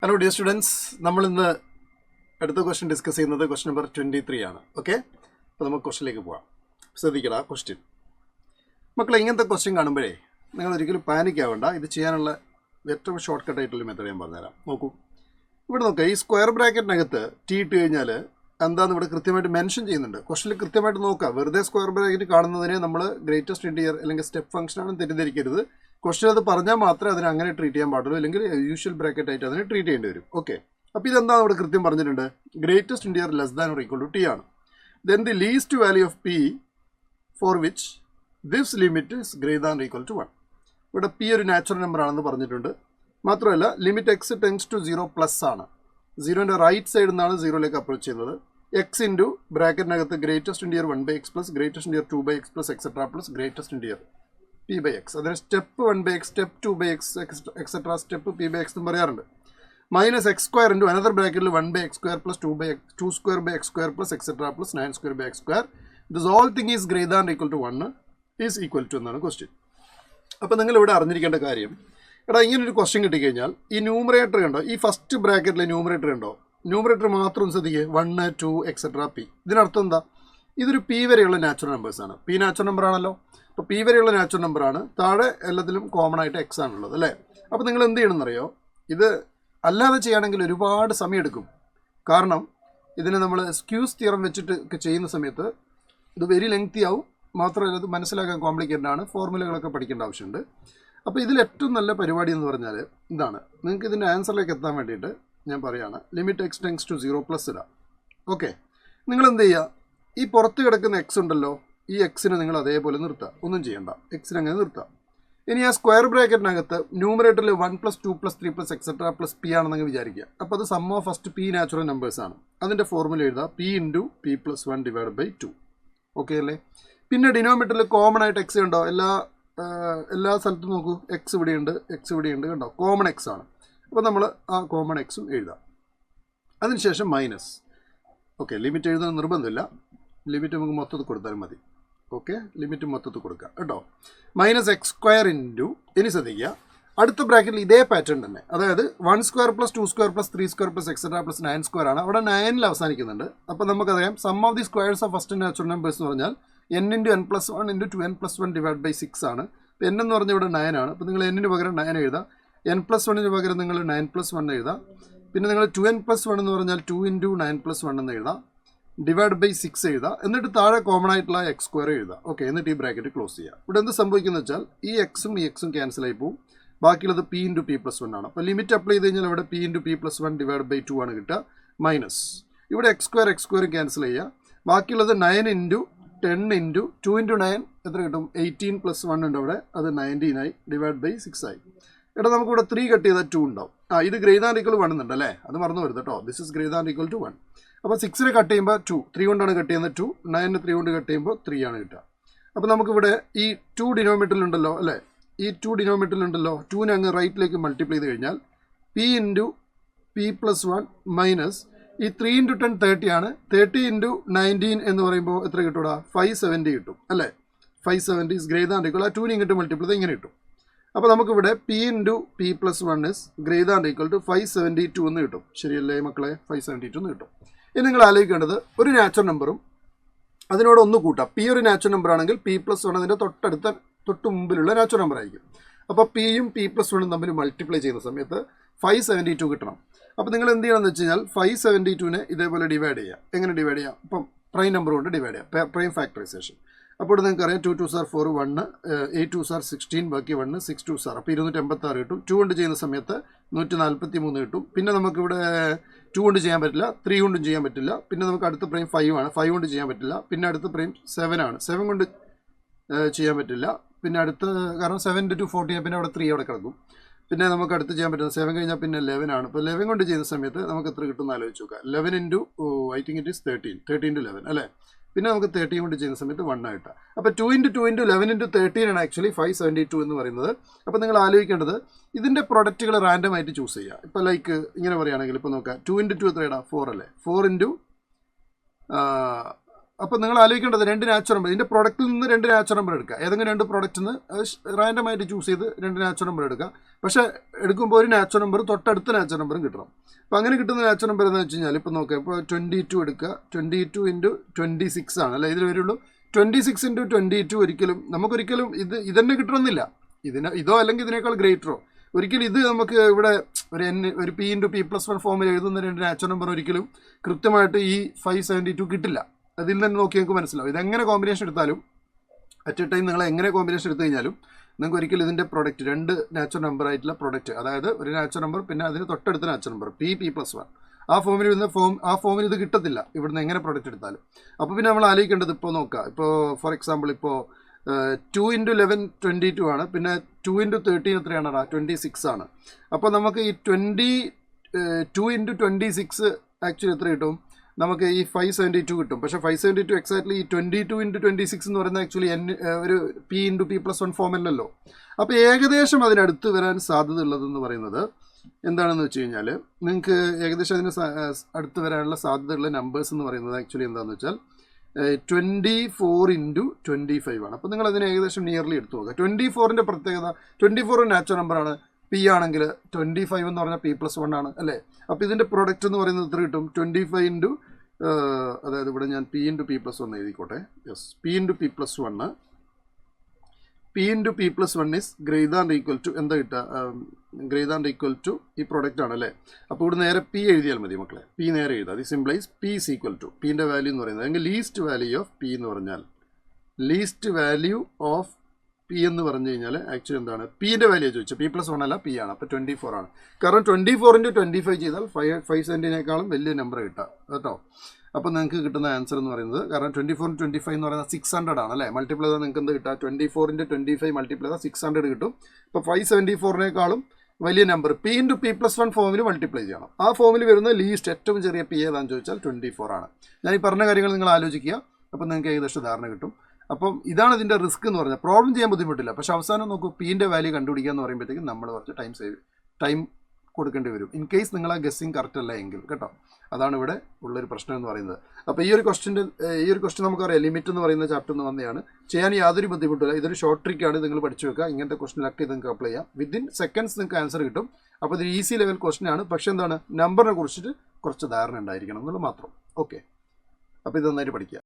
Hello dear students, നമ്മൾ ഇന്ന് അടുത്ത ക്വസ്റ്റ്യൻ ഡിസ്കസ് ചെയ്യുന്നത് ക്വസ്റ്റ്യൻ നമ്പർ 23 ആണ്. ഓക്കെ, അപ്പോൾ നമുക്ക് ക്വസ്റ്റ്യനിലേക്ക് പോകാം. ശ്രദ്ധിക്കണം ക്വസ്റ്റ്യൻ. മക്കളെ, ഇങ്ങനത്തെ ക്വസ്റ്റ്യൻ കാണുമ്പോഴേ നിങ്ങൾ ഒരിക്കലും പാനിക് ആവേണ്ട. ഇത് ചെയ്യാനുള്ള ഏറ്റവും ഷോർട്ട് കട്ട് ആയിട്ടുള്ള മെത്തേഡ് ഞാൻ പറഞ്ഞുതരാം. നോക്കൂ, ഇവിടെ നോക്കുക, ഈ സ്ക്വയർ ബ്രാക്കറ്റിനകത്ത് ടി ഇട്ട് കഴിഞ്ഞാൽ എന്താണെന്ന് ഇവിടെ കൃത്യമായിട്ട് മെൻഷൻ ചെയ്യുന്നുണ്ട്. ക്വസ്റ്റ്യനിൽ കൃത്യമായിട്ട് നോക്കുക. വെറുതെ സ്ക്വയർ ബ്രാക്കറ്റ് കാണുന്നതിനെ നമ്മൾ ഗ്രേറ്റസ്റ്റ് ഇൻറ്റീരിയർ അല്ലെങ്കിൽ സ്റ്റെപ്പ് ഫംഗ്ഷനാണ് തെറ്റിദ്ധരിക്കരുത്. ക്വസ്റ്റ്യൻ അത് പറഞ്ഞാൽ മാത്രമേ അതിനെ അങ്ങനെ ട്രീറ്റ് ചെയ്യാൻ പാടുള്ളൂ, അല്ലെങ്കിൽ യൂഷ്വൽ ബ്രാക്കറ്റ് ആയിട്ട് അതിനെ ട്രീറ്റ് ചെയ്യേണ്ടി വരും. ഓക്കെ, അപ്പോൾ ഇതെന്താണ് ഇവിടെ കൃത്യം പറഞ്ഞിട്ടുണ്ട്? Greatest integer less than or equal to t ആണ്. Then the least value of p for which this limit is greater than or equal to 1. ഇവിടെ പി ഒരു നാച്ചുറൽ നമ്പർ ആണെന്ന് പറഞ്ഞിട്ടുണ്ട്. മാത്രമല്ല limit X tends to 0 plus ആണ്. 0ൻ്റെ right സൈഡിൽ നിന്നാണ് 0ലേക്ക് അപ്രോച്ച് ചെയ്യുന്നത്. എക്സ് ഇൻറ്റു ബ്രാക്കറ്റിനകത്ത് greatest integer 1/x plus greatest integer 2/x plus etcetera plus greatest integer p/x. അതിന് step 1/x, step 2/x, etcetera step p/x എന്നും പറയാറുണ്ട്. Minus X square into another ബ്രാക്കറ്റിൽ 1/x square plus 2 square by X square plus etcetera plus 9 square by X square. This all thing is greater than equal to 1 is equal to എന്നാണ് question. അപ്പോൾ നിങ്ങൾ ഇവിടെ അറിഞ്ഞിരിക്കേണ്ട കാര്യം, എടാ ഇങ്ങനൊരു question കിട്ടിക്കഴിഞ്ഞാൽ ഈ ന്യൂമറേറ്റർ കണ്ടോ, ഈ ഫസ്റ്റ് ബ്രാക്കറ്റിലെ ന്യൂമറേറ്റർ കണ്ടോ, ന്യൂമറേറ്റർ മാത്രം ശ്രദ്ധിക്കുക, 1, 2 എക്സെട്ര p. ഇതിനർത്ഥം എന്താ? ഇതൊരു പി വരെയുള്ള നാച്ചുറൽ നമ്പേഴ്സാണ്. പി നാച്ചുറൽ നമ്പർ ആണല്ലോ. അപ്പോൾ പി വരെയുള്ള നാച്ചുറൽ നമ്പറാണ്. താഴെ എല്ലാത്തിലും കോമൺ ആയിട്ട് എക്സ് ആണുള്ളത് അല്ലേ. അപ്പോൾ നിങ്ങൾ എന്ത് ചെയ്യണമെന്നറിയോ, ഇത് അല്ലാതെ ചെയ്യുകയാണെങ്കിൽ ഒരുപാട് സമയം എടുക്കും. കാരണം ഇതിനെ നമ്മൾ സ്ക്യൂസ് തിയറം വെച്ചിട്ട് ചെയ്യുന്ന സമയത്ത് ഇത് വെരി ലെങ്തി ആവും. മാത്രമല്ല ഇത് മനസ്സിലാക്കാൻ കോംപ്ലിക്കേറ്റഡ് ആണ്. ഫോർമുലകളൊക്കെ പഠിക്കേണ്ട ആവശ്യമുണ്ട്. അപ്പോൾ ഇതിൽ ഏറ്റവും നല്ല പരിപാടി എന്ന് പറഞ്ഞാൽ ഇതാണ്. നിങ്ങൾക്ക് ഇതിൻ്റെ ആൻസറിലേക്ക് എത്താൻ വേണ്ടിയിട്ട് ഞാൻ പറയുകയാണ്, limit X tends to 0 plus ഇടാം. ഓക്കെ, നിങ്ങൾ എന്ത് ചെയ്യുക, ഈ പുറത്ത് കിടക്കുന്ന എക്സ് ഉണ്ടല്ലോ, ഈ എക്സിനെ നിങ്ങൾ അതേപോലെ നിർത്തുക, ഒന്നും ചെയ്യണ്ട, എക്സിനെ അങ്ങനെ നിർത്തുക. ഇനി ആ സ്ക്വയർ ബ്രാക്കറ്റിനകത്ത് ന്യൂമറേറ്ററിൽ 1 + 2 + 3 + എക്സെട്ര പ്ലസ് പി ആണെന്നങ്ങ് വിചാരിക്കുക. അപ്പോൾ അത് sum of first p natural നമ്പേഴ്സാണ്. അതിൻ്റെ ഫോർമുല എഴുതുക, p into P plus 1 divide by 2. Okay അല്ലേ. പിന്നെ ഡിനോമിനേറ്ററിൽ കോമൺ ആയിട്ട് എക്സ് ഉണ്ടോ, എല്ലാ സ്ഥലത്തും നോക്കൂ, എക്സ് ഇവിടെയുണ്ട്, എക്സ് ഇവിടെയുണ്ട്, കണ്ടോ, കോമൺ എക്സ് ആണ്. അപ്പോൾ നമ്മൾ ആ കോമൺ എക്സും എഴുതാം. അതിനുശേഷം മൈനസ്. ഓക്കെ, ലിമിറ്റ് എഴുതാൻ നിർബന്ധമില്ല, ലിമിറ്റ് നമുക്ക് മൊത്തത്തിൽ കൊടുത്താലും മതി. ഓക്കെ, ലിമിറ്റ് മൊത്തത്തിൽ കൊടുക്കുക കേട്ടോ. മൈനസ് എക്സ് സ്ക്വയർ ഇൻറ്റു, ഇനി ശ്രദ്ധിക്കുക, അടുത്ത ബ്രാക്കറ്റിൽ ഇതേ പാറ്റേൺ തന്നെ, അതായത് 1 square plus 2 square plus 3 square plus etcetera plus 9 square ആണ്. അവിടെ 9ൽ അവസാനിക്കുന്നുണ്ട്. അപ്പോൾ നമുക്കറിയാം sum of the squares of first natural numbers എന്ന് പറഞ്ഞാൽ n into n plus 1 into 2n plus 1 divide by 6 ആണ്. അപ്പോൾ n എന്ന് പറഞ്ഞാൽ ഇവിടെ 9 ആണ്. അപ്പോൾ നിങ്ങൾ n-ന് പകരം 9 എഴുതാം. n പ്ലസ് 1-ന് പകരം നിങ്ങൾ 9 പ്ലസ് 1 എഴുതാം. പിന്നെ നിങ്ങൾ 2n പ്ലസ് 1 എന്ന് പറഞ്ഞാൽ 2 ഇൻറ്റു 9 പ്ലസ് 1 എന്ന് എഴുതാം. ഡിവൈഡ് ബൈ 6 എഴുതാം. എന്നിട്ട് താഴെ കോമൺ ആയിട്ടുള്ള എക്സ് സ്ക്വയർ എഴുതാം. ഓക്കെ, എന്നിട്ട് ഈ ബ്രാക്കറ്റ് ക്ലോസ് ചെയ്യുക. ഇവിടെ എന്ത് സംഭവിക്കുന്നത് വെച്ചാൽ ഈ എക്സും ഈ എക്സും ക്യാൻസൽ ആയി പോകും. ബാക്കിയുള്ളത് പി ഇൻറ്റു പി പ്ലസ് 1 ആണ്. അപ്പോൾ ലിമിറ്റ് അപ്ലൈ ചെയ്ത് കഴിഞ്ഞാൽ ഇവിടെ P into P plus 1 divide by 2 ആണ് കിട്ടുക. മൈനസ് ഇവിടെ എക്സ് സ്ക്വയർ ക്യാൻസൽ ചെയ്യുക. ബാക്കിയുള്ളത് 9 ഇൻറ്റു 10 ഇൻറ്റു 2 ഇൻറ്റു 9 എത്ര കിട്ടും? 18 പ്ലസ് 1 ഉണ്ട് അവിടെ, അത് 19 ആയി, ഡിവൈഡ് ബൈ 6 ആയി. ഇവിടെ നമുക്കിവിടെ 3 കട്ട് ചെയ്താൽ 2 ഉണ്ടാവും. ഇത് ഗ്രേറ്റർ ദാൻ ഈക്വൽ 1 എന്നുണ്ട് അല്ലേ, അത് മറന്നു വരുത് കേട്ടോ. This is greater than equal to 1. അപ്പോൾ 6-നെ കട്ട് ചെയ്യുമ്പോൾ 2, 3 കൊണ്ടാണ് കട്ട് ചെയ്യുന്നത് 2, 9-നെ 3 കൊണ്ട് കട്ട് ചെയ്യുമ്പോൾ 3 ആണ് കിട്ടുക. അപ്പോൾ നമുക്കിവിടെ ഈ 2 ഡിനോമിനേറ്ററിലുണ്ടല്ലോ അല്ലേ, ഈ 2 ഡിനോമിനേറ്ററിലുണ്ടല്ലോ, 2-നെ അങ്ങ് റൈറ്റിലേക്ക് മൾട്ടിപ്ലൈ ചെയ്ത് കഴിഞ്ഞാൽ P into P plus 1 minus ഈ 3 ഇൻറ്റു 10 30 ആണ്. 30 ഇൻറ്റു 19 എന്ന് പറയുമ്പോൾ എത്ര കിട്ടൂടാ? 570 കിട്ടും അല്ലേ. 570 ഇസ് ഗ്രേറ്റർ ദാൻ ഈക്വൽ, ആ 2-നെ ഇങ്ങോട്ട് മൾട്ടിപ്ലൈ ചെയ്ത് ഇങ്ങനെ കിട്ടും. അപ്പോൾ നമുക്കിവിടെ P into P plus 1 is greater than equal to 572 എന്ന് കിട്ടും. ശരിയല്ലേ മക്കളെ? 572 എന്ന് കിട്ടും. ഇനി നിങ്ങൾ ആലോചിക്കേണ്ടത്, ഒരു നാച്ചുറൽ നമ്പറും അതിനോട് ഒന്ന് കൂട്ടാം. പി ഒരു നാച്ചുറൽ നമ്പർ ആണെങ്കിൽ പി പ്ലസ് 1 അതിൻ്റെ തൊട്ട് മുമ്പിലുള്ള നാച്ചുറൽ നമ്പർ ആയിരിക്കും. അപ്പോൾ പിയും പി പ്ലസ് 1 തമ്മിൽ മൾട്ടിപ്ലൈ ചെയ്യുന്ന സമയത്ത് 572 കിട്ടണം. അപ്പോൾ നിങ്ങൾ എന്ത് ചെയ്യണമെന്ന് വെച്ച് കഴിഞ്ഞാൽ 572-നെ ഇതേപോലെ ഡിവൈഡ് ചെയ്യുക. എങ്ങനെ ഡിവൈഡ് ചെയ്യാം? ഇപ്പം പ്രൈം നമ്പർ കൊണ്ട് ഡിവൈഡ് ചെയ്യാം, പ്രൈം ഫാക്ടറൈസേഷൻ. അപ്പോൾ ഇവിടെ നിങ്ങൾക്ക് അറിയാം 2 2s are 4, 1, 8 2s are 16, ബാക്കി 1, 6 2s are, അപ്പോൾ 256 കിട്ടും. 2 കൊണ്ട് ചെയ്യുന്ന സമയത്ത് 143 കിട്ടും. പിന്നെ നമുക്കിവിടെ 2 കൊണ്ട് ചെയ്യാൻ പറ്റില്ല, 3 കൊണ്ടും ചെയ്യാൻ പറ്റില്ല. പിന്നെ നമുക്ക് അടുത്ത പ്രൈം 5 ആണ്, 5 കൊണ്ട് ചെയ്യാൻ പറ്റില്ല. പിന്നെ അടുത്ത പ്രൈം 7 ആണ്, 7 കൊണ്ട് ചെയ്യാൻ പറ്റില്ല. പിന്നെ അടുത്ത, കാരണം 7 × 2 40, പിന്നെ അവിടെ 3 അവിടെ കിടക്കും. പിന്നെ നമുക്ക് അടുത്ത് ചെയ്യാൻ പറ്റുന്നത് 7 കഴിഞ്ഞാൽ പിന്നെ 11 ആണ്. അപ്പോൾ 11 കൊണ്ട് ചെയ്യുന്ന സമയത്ത് നമുക്ക് എത്ര കിട്ടുമെന്ന് ആലോചിച്ച് നോക്കുക. 11 into I think it is 13 into 11 അല്ലേ. പിന്നെ നമുക്ക് 30 കൊണ്ട് ചെയ്യുന്ന സമയത്ത് 1 ആയിട്ടാണ്. അപ്പോൾ 2 ഇൻറ്റു 2 ഇൻറ്റു 11 ഇൻറ്റു 13 ആണ് ആക്ച്വലി 572 എന്ന് പറയുന്നത്. അപ്പോൾ നിങ്ങൾ ആലോചിക്കേണ്ടത്, ഇതിൻ്റെ പ്രൊഡക്റ്റുകൾ റാൻഡം ആയിട്ട് ചൂസ് ചെയ്യുക. ഇപ്പോൾ ലൈക്ക് ഇങ്ങനെ പറയുകയാണെങ്കിൽ ഇപ്പോൾ നോക്കുക, 2 ഇൻറ്റു 2 എത്രയാണ്? 4 അല്ലേ. 4 ഇൻറ്റു അപ്പോൾ നിങ്ങൾ ആലോചിക്കേണ്ടത് 2 നാച്ചുറൽ നമ്പർ, ഇതിൻ്റെ പ്രൊഡക്റ്റിൽ നിന്ന് 2 നാച്ചുറൽ നമ്പർ എടുക്കുക. ഏതെങ്കിലും 2 പ്രൊഡക്റ്റിൽ നിന്ന് റാൻഡമായിട്ട് ചൂസ് ചെയ്ത് 2 നാച്ചുറൽ നമ്പർ എടുക്കുക. പക്ഷേ എടുക്കുമ്പോൾ ഒരു നാച്ചുറൽ നമ്പർ തൊട്ടടുത്ത നാച്ചുറൽ നമ്പറും കിട്ടണം. അപ്പോൾ അങ്ങനെ കിട്ടുന്ന നാച്ചുറൽ നമ്പർ എന്ന് വെച്ച് കഴിഞ്ഞാൽ ഇപ്പോൾ നോക്കുക, ഇപ്പോൾ 22 എടുക്കുക. 22 × 26 ആണ് അല്ലേ ഇതിൽ വരുള്ളൂ. 26 × 22 നമുക്കൊരിക്കലും ഇതന്നെ കിട്ടണമെന്നില്ല. ഇതോ അല്ലെങ്കിൽ ഇതിനേക്കാൾ ഗ്രേറ്ററോ ഒരിക്കലും ഇത് നമുക്ക് ഇവിടെ ഒരു P × P+1 ഫോമിൽ എഴുതുന്ന 2 നാച്ചുറൽ നമ്പർ ഒരിക്കലും കൃത്യമായിട്ട് ഈ 572 കിട്ടില്ല. അതിൽ തന്നെ നോക്കി നിങ്ങൾക്ക് മനസ്സിലാവും. ഇതെങ്ങനെ കോമ്പിനേഷൻ എടുത്താലും അറ്റ് എ ടൈം നിങ്ങൾ എങ്ങനെ കോമ്പിനേഷൻ എടുത്തു കഴിഞ്ഞാലും നിങ്ങൾക്ക് ഒരിക്കലും ഇതിൻ്റെ പ്രൊഡക്റ്റ് 2 നാച്ചുറൽ നമ്പർ ആയിട്ടുള്ള പ്രൊഡക്റ്റ്, അതായത് ഒരു നാച്ചുറൽ നമ്പർ പിന്നെ അതിന് തൊട്ടടുത്ത നാച്ചുറൽ നമ്പർ P+1 ആ ഫോമിൽ ഇത് കിട്ടത്തില്ല ഇവിടുന്ന് എങ്ങനെ പ്രൊഡക്റ്റ് എടുത്താലും. അപ്പോൾ പിന്നെ നമ്മൾ ആലോചിക്കേണ്ടത് ഇപ്പോൾ നോക്കുക, ഇപ്പോൾ ഫോർ എക്സാമ്പിൾ ഇപ്പോൾ 2 × 11 22 ആണ്. പിന്നെ 2 × 13 എത്രയാണ്? 26 ആണ്. അപ്പോൾ നമുക്ക് ഈ 2 × 26 ആക്ച്വലി എത്ര കിട്ടും? നമുക്ക് ഈ 572 കിട്ടും. പക്ഷേ 572 എക്സാക്ട്ലി ഈ 22 × 26 എന്ന് പറയുന്നത് ആക്ച്വലി ഒരു P × P+1 ഫോം അല്ലല്ലോ. അപ്പോൾ ഏകദേശം അതിനടുത്ത് വരാൻ സാധ്യത ഉള്ളതെന്ന് പറയുന്നത് എന്താണെന്ന് വെച്ച് കഴിഞ്ഞാൽ നിങ്ങൾക്ക് ഏകദേശം അതിന് അടുത്ത് വരാനുള്ള സാധ്യതയുള്ള നമ്പേഴ്സ് എന്ന് പറയുന്നത് ആക്ച്വലി എന്താണെന്ന് വെച്ചാൽ 24 × 25 ആണ്. അപ്പോൾ നിങ്ങൾ അതിന് ഏകദേശം നിയർലി എടുത്തു നോക്കുക. 24ൻ്റെ പ്രത്യേകത, 24 നാച്ചുറൽ നമ്പറാണ്. P ആണെങ്കിൽ 25 എന്ന് പറഞ്ഞാൽ P+1 ആണ് അല്ലേ. അപ്പോൾ ഇതിൻ്റെ പ്രൊഡക്റ്റ് എന്ന് പറയുന്നത് എത്ര കിട്ടും? 25 അതായത് ഇവിടെ ഞാൻ P × P+1 എഴുതിക്കോട്ടെ. Yes, P × P+1 P × P+1 is greater than equal to എന്താ കിട്ടുക? ഗ്രേറ്റർ ദാൻ ഈക്വൽ ടു ഈ പ്രൊഡക്റ്റ് ആണല്ലേ. അപ്പോൾ ഇവിടെ നേരെ P എഴുതിയാൽ മതി മക്കളെ. P നേരെ എഴുതുക. അത് simplify P is equal to Pൻ്റെ വാല്യൂ എന്ന് പറയുന്നത് അല്ലെങ്കിൽ ലീസ്റ്റ് വാല്യൂ ഓഫ് P എന്ന് പറഞ്ഞാൽ ലീസ്റ്റ് വാല്യൂ ഓഫ് P എന്ന് പറഞ്ഞു കഴിഞ്ഞാൽ ആക്ച്വലി എന്താണ്? Pൻ്റെ വാല്യൂ ചോദിച്ചാൽ P+1 അല്ല P ആണ്. അപ്പോൾ 24 ആണ്. കാരണം 24 × 25 ചെയ്താൽ 5 വലിയ നമ്പർ കിട്ടുക കേട്ടോ. അപ്പോൾ നിങ്ങൾക്ക് കിട്ടുന്ന ആൻസർ എന്ന് പറയുന്നത്, കാരണം 24 × 25 എന്ന് പറയുന്നത് 600 ആണ് അല്ലേ. മൾട്ടിപ്ലൈ ചെയ്താൽ നിങ്ങൾക്ക് എന്ത് കിട്ടുക? 24 × 25 മൾട്ടിപ്ലൈ ചെയ്താൽ 600 കിട്ടും. ഇപ്പോൾ 574 വലിയ നമ്പർ P × P+1 ഫോമിൽ മൾട്ടിപ്ലൈ ചെയ്യണം. ആ ഫോമിൽ വരുന്ന ലീസ്റ്റ് ഏറ്റവും ചെറിയ P ഏതാണെന്ന് ചോദിച്ചാൽ 24 ആണ്. ഞാൻ ഈ പറഞ്ഞ കാര്യങ്ങൾ നിങ്ങൾ ആലോചിക്കുക. അപ്പോൾ നിങ്ങൾക്ക് ഏകദേശം ധാരണ കിട്ടും. അപ്പം ഇതാണ് ഇതിൻ്റെ റിസ്ക് എന്ന് പറഞ്ഞാൽ. പ്രോബ്ലം ചെയ്യാൻ ബുദ്ധിമുട്ടില്ല, പക്ഷേ അവസാനം നോക്കൂ Pൻ്റെ വാല്യൂ കണ്ടുപിടിക്കുക എന്ന് പറയുമ്പോഴത്തേക്കും നമ്മൾ കുറച്ച് ടൈം കൊടുക്കേണ്ടി വരും ഇൻ കേസ് നിങ്ങൾ ആ ഗസ്സിങ് കറക്റ്റ് അല്ല എങ്കിൽ കേട്ടോ. അതാണ് ഇവിടെ ഉള്ളൊരു പ്രശ്നം എന്ന് പറയുന്നത്. അപ്പോൾ ഈ ഒരു ക്വസ്റ്റ്യൻ നമുക്കറിയാം, ലിമിറ്റ് എന്ന് പറയുന്ന ചാപ്റ്റർ നിന്ന് വന്നതാണ്. ചെയ്യാൻ യാതൊരു ബുദ്ധിമുട്ടില്ല. ഇതൊരു ഷോർട്ട് ട്രിക്കാണ്, നിങ്ങൾ പഠിച്ചു വെക്കുക. ഇങ്ങനത്തെ ക്വസ്റ്റ്യനിലൊക്കെ ഇത് നിങ്ങൾക്ക് അപ്ലൈ ചെയ്യാം. വിത്തിൻ സെക്കൻഡ്സ് നിങ്ങൾക്ക് ആൻസർ കിട്ടും. അപ്പോൾ ഇത് ഈസി ലെവൽ ക്വസ്റ്റ്യൻ ആണ്. പക്ഷേ എന്താണ്, നമ്പറിനെ കുറിച്ചിട്ട് കുറച്ച് ധാരണ ഉണ്ടായിരിക്കണം എന്നുള്ളത് മാത്രം. ഓക്കെ, അപ്പോൾ ഇത് നന്നായിട്ട് പഠിക്കുക.